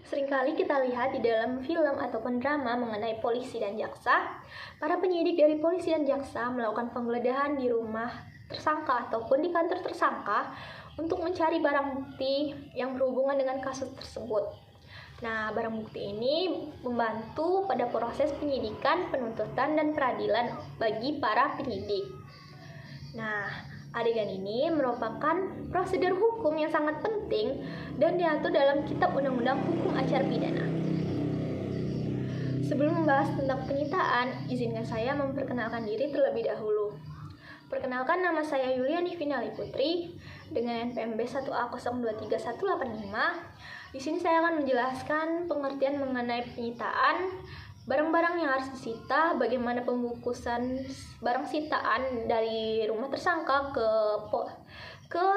Seringkali kita lihat di dalam film ataupun drama mengenai polisi dan jaksa, para penyidik dari polisi dan jaksa melakukan penggeledahan di rumah tersangka ataupun di kantor tersangka untuk mencari barang bukti yang berhubungan dengan kasus tersebut. Nah, barang bukti ini membantu pada proses penyidikan, penuntutan, dan peradilan bagi para penyidik. Nah, adegan ini merupakan prosedur hukum yang sangat penting dan diatur dalam Kitab Undang-Undang Hukum Acara Pidana. Sebelum membahas tentang penyitaan, izinkan saya memperkenalkan diri terlebih dahulu. Perkenalkan, nama saya Yuliani Finali Putri dengan NPMB 1A023185. Di sini saya akan menjelaskan pengertian mengenai penyitaan, barang-barang yang harus disita, bagaimana pembungkusan barang sitaan dari rumah tersangka ke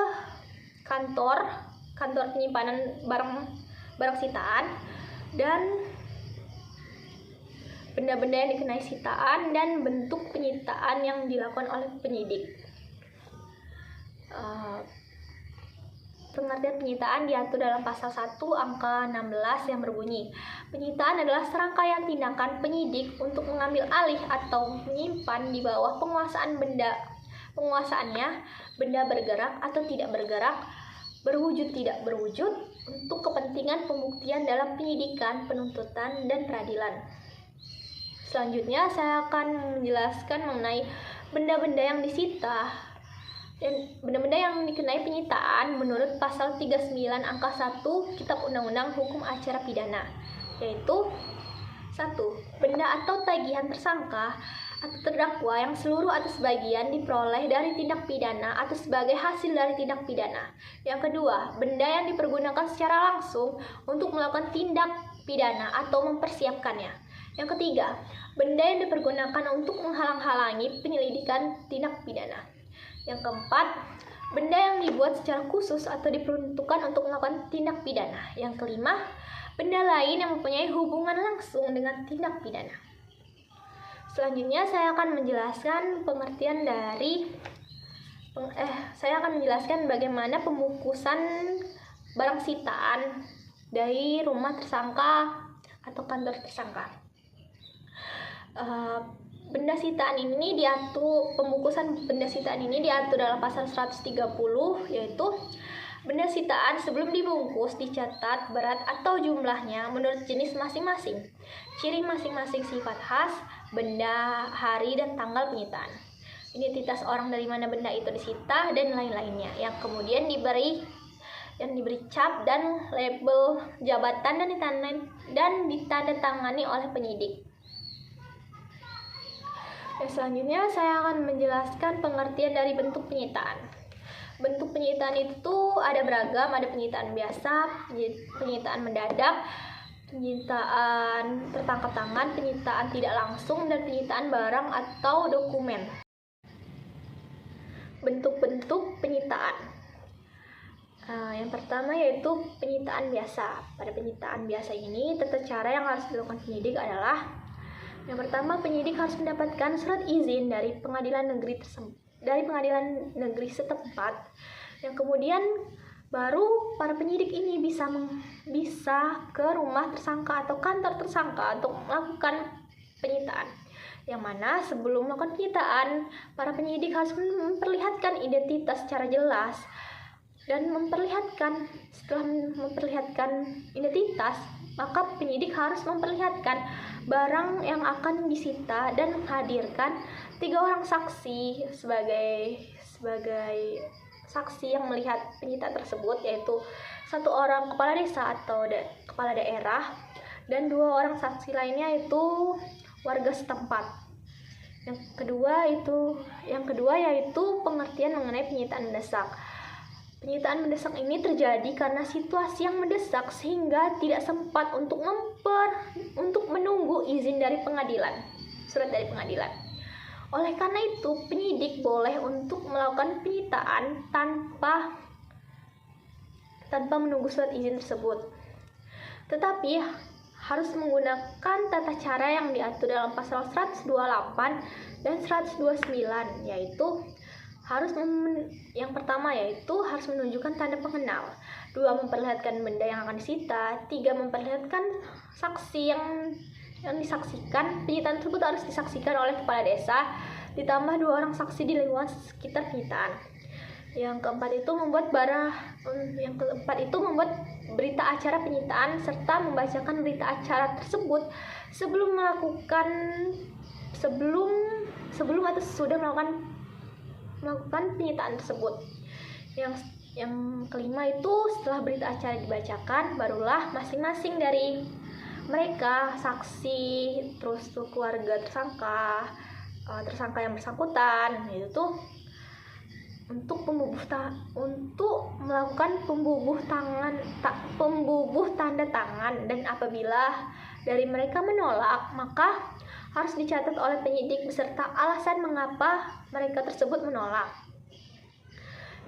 kantor penyimpanan barang sitaan, dan benda-benda yang dikenai sitaan dan bentuk penyitaan yang dilakukan oleh penyidik. Pengertian penyitaan diatur dalam pasal 1 angka 16 yang berbunyi, penyitaan adalah serangkaian tindakan penyidik untuk mengambil alih atau menyimpan di bawah penguasaannya benda bergerak atau tidak bergerak, berwujud tidak berwujud, untuk kepentingan pembuktian dalam penyidikan, penuntutan, dan peradilan. Selanjutnya saya akan menjelaskan mengenai benda-benda yang disita dan benda-benda yang dikenai penyitaan menurut pasal 39 angka 1 Kitab Undang-Undang Hukum Acara Pidana, yaitu 1. Benda atau tagihan tersangka atau terdakwa yang seluruh atau sebagian diperoleh dari tindak pidana atau sebagai hasil dari tindak pidana. Yang kedua, benda yang dipergunakan secara langsung untuk melakukan tindak pidana atau mempersiapkannya. Yang ketiga, benda yang dipergunakan untuk menghalang-halangi penyelidikan tindak pidana. Yang keempat, benda yang dibuat secara khusus atau diperuntukkan untuk melakukan tindak pidana. Yang kelima, benda lain yang mempunyai hubungan langsung dengan tindak pidana. Selanjutnya saya akan menjelaskan bagaimana pembungkusan barang sitaan dari rumah tersangka atau kantor tersangka. Pembungkusan benda sitaan ini diatur dalam pasal 130, yaitu benda sitaan sebelum dibungkus dicatat berat atau jumlahnya menurut jenis masing-masing, ciri masing-masing, sifat khas benda, hari dan tanggal penyitaan, identitas orang dari mana benda itu disita, dan lain-lainnya, yang kemudian diberi cap dan label jabatan dan ditandatangani oleh penyidik. Selanjutnya saya akan menjelaskan pengertian dari bentuk penyitaan. Bentuk penyitaan itu ada beragam, ada penyitaan biasa, penyitaan mendadak, penyitaan tertangkap tangan, penyitaan tidak langsung, dan penyitaan barang atau dokumen. Bentuk-bentuk penyitaan. Yang pertama yaitu penyitaan biasa. Pada penyitaan biasa ini, tata cara yang harus dilakukan penyidik adalah: yang pertama, penyidik harus mendapatkan surat izin dari pengadilan negeri setempat. Yang kemudian baru para penyidik ini bisa ke rumah tersangka atau kantor tersangka untuk melakukan penyitaan. Yang mana sebelum melakukan penyitaan, para penyidik harus memperlihatkan identitas secara jelas. Dan setelah memperlihatkan identitas, maka penyidik harus memperlihatkan barang yang akan disita dan menghadirkan 3 orang saksi sebagai saksi yang melihat penyitaan tersebut, yaitu 1 orang kepala desa atau kepala daerah dan 2 orang saksi lainnya yaitu warga setempat. Yang kedua yaitu pengertian mengenai penyitaan mendesak. Penyitaan mendesak ini terjadi karena situasi yang mendesak sehingga tidak sempat untuk menunggu izin dari surat dari pengadilan. Oleh karena itu, penyidik boleh untuk melakukan penyitaan tanpa menunggu surat izin tersebut. Tetapi harus menggunakan tata cara yang diatur dalam pasal 128 dan 129, yaitu yang pertama yaitu harus menunjukkan tanda pengenal. 2. Memperlihatkan benda yang akan disita. 3. Memperlihatkan saksi yang disaksikan. Penyitaan tersebut harus disaksikan oleh kepala desa, ditambah 2 orang saksi di lingkungan sekitar penyitaan. Yang keempat itu membuat berita acara penyitaan serta membacakan berita acara tersebut sebelum atau sesudah melakukan penyitaan tersebut. Yang kelima itu setelah berita acara dibacakan, barulah masing-masing dari mereka, saksi, terus keluarga tersangka yang bersangkutan, itu untuk melakukan pembubuh tanda tangan, dan apabila dari mereka menolak, maka harus dicatat oleh penyidik beserta alasan mengapa mereka tersebut menolak.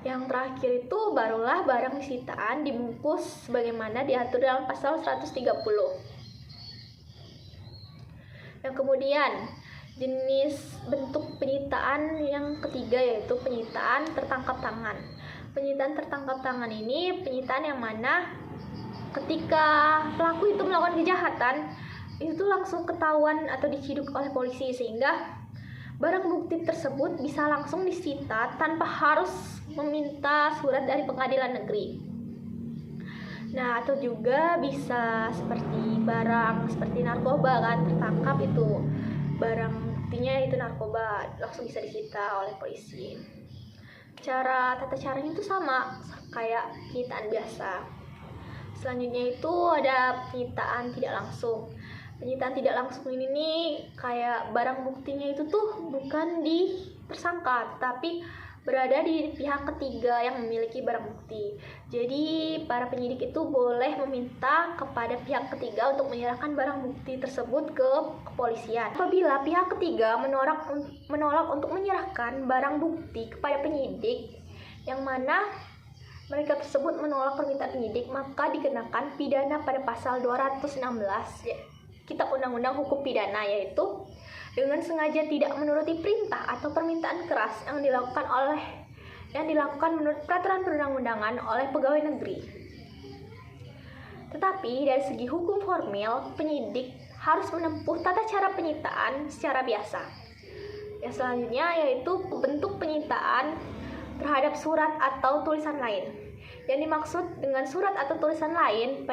Yang terakhir itu barulah barang sitaan dibungkus sebagaimana diatur dalam pasal 130. Yang kemudian jenis bentuk penyitaan yang ketiga yaitu penyitaan tertangkap tangan. Penyitaan tertangkap tangan ini penyitaan yang mana ketika pelaku itu melakukan kejahatan, itu langsung ketahuan atau diciduk oleh polisi, sehingga barang bukti tersebut bisa langsung disita tanpa harus meminta surat dari pengadilan negeri. Nah, atau juga bisa seperti barang seperti narkoba kan, tertangkap itu barang buktinya itu narkoba, langsung bisa disita oleh polisi. Tata caranya itu sama kayak penyitaan biasa. Selanjutnya itu ada penyitaan tidak langsung. Penyitaan tidak langsung ini nih kayak barang buktinya itu tuh bukan di tersangka, tapi berada di pihak ketiga yang memiliki barang bukti. Jadi para penyidik itu boleh meminta kepada pihak ketiga untuk menyerahkan barang bukti tersebut ke kepolisian. Apabila pihak ketiga menolak untuk menyerahkan barang bukti kepada penyidik, yang mana mereka tersebut menolak permintaan penyidik, maka dikenakan pidana pada pasal 216 Kitab Undang-Undang Hukum Pidana, yaitu dengan sengaja tidak menuruti perintah atau permintaan keras yang dilakukan menurut peraturan perundang-undangan oleh pegawai negeri. Tetapi dari segi hukum formil, penyidik harus menempuh tata cara penyitaan secara biasa. Yang selanjutnya yaitu bentuk penyitaan terhadap surat atau tulisan lain. Yang dimaksud dengan surat atau tulisan lain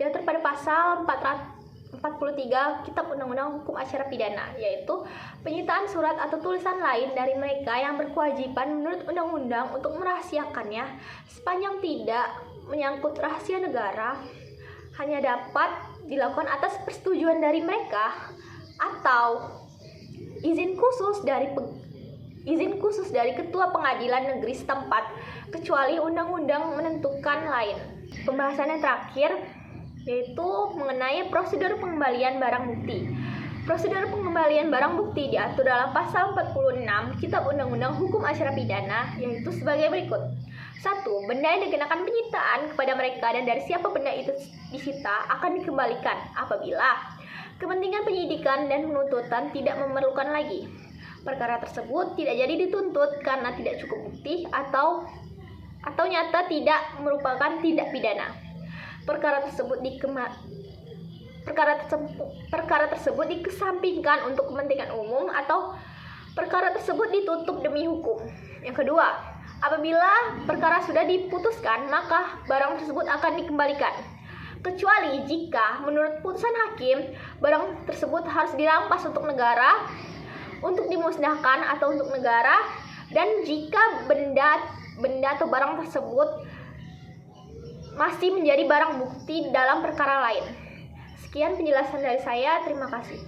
diatur pada pasal 443 Kitab Undang-Undang Hukum Acara Pidana, yaitu penyitaan surat atau tulisan lain dari mereka yang berkewajiban menurut undang-undang untuk merahasiakannya sepanjang tidak menyangkut rahasia negara, hanya dapat dilakukan atas persetujuan dari mereka atau izin khusus dari ketua pengadilan negeri setempat, kecuali undang-undang menentukan lain. Pembahasan yang terakhir yaitu mengenai prosedur pengembalian barang bukti. Prosedur pengembalian barang bukti diatur dalam pasal 46 Kitab Undang-Undang Hukum Acara Pidana, yaitu sebagai berikut. 1. Benda yang dikenakan penyitaan kepada mereka dan dari siapa benda itu disita akan dikembalikan apabila kepentingan penyidikan dan penuntutan tidak memerlukan lagi. Perkara tersebut tidak jadi dituntut karena tidak cukup bukti atau nyata tidak merupakan tindak pidana. Perkara tersebut dikesampingkan untuk kepentingan umum atau perkara tersebut ditutup demi hukum. Yang kedua, apabila perkara sudah diputuskan, maka barang tersebut akan dikembalikan, kecuali jika menurut putusan hakim barang tersebut harus dirampas untuk negara, untuk dimusnahkan atau untuk negara, dan jika benda atau barang tersebut masih menjadi barang bukti dalam perkara lain. Sekian penjelasan dari saya, terima kasih.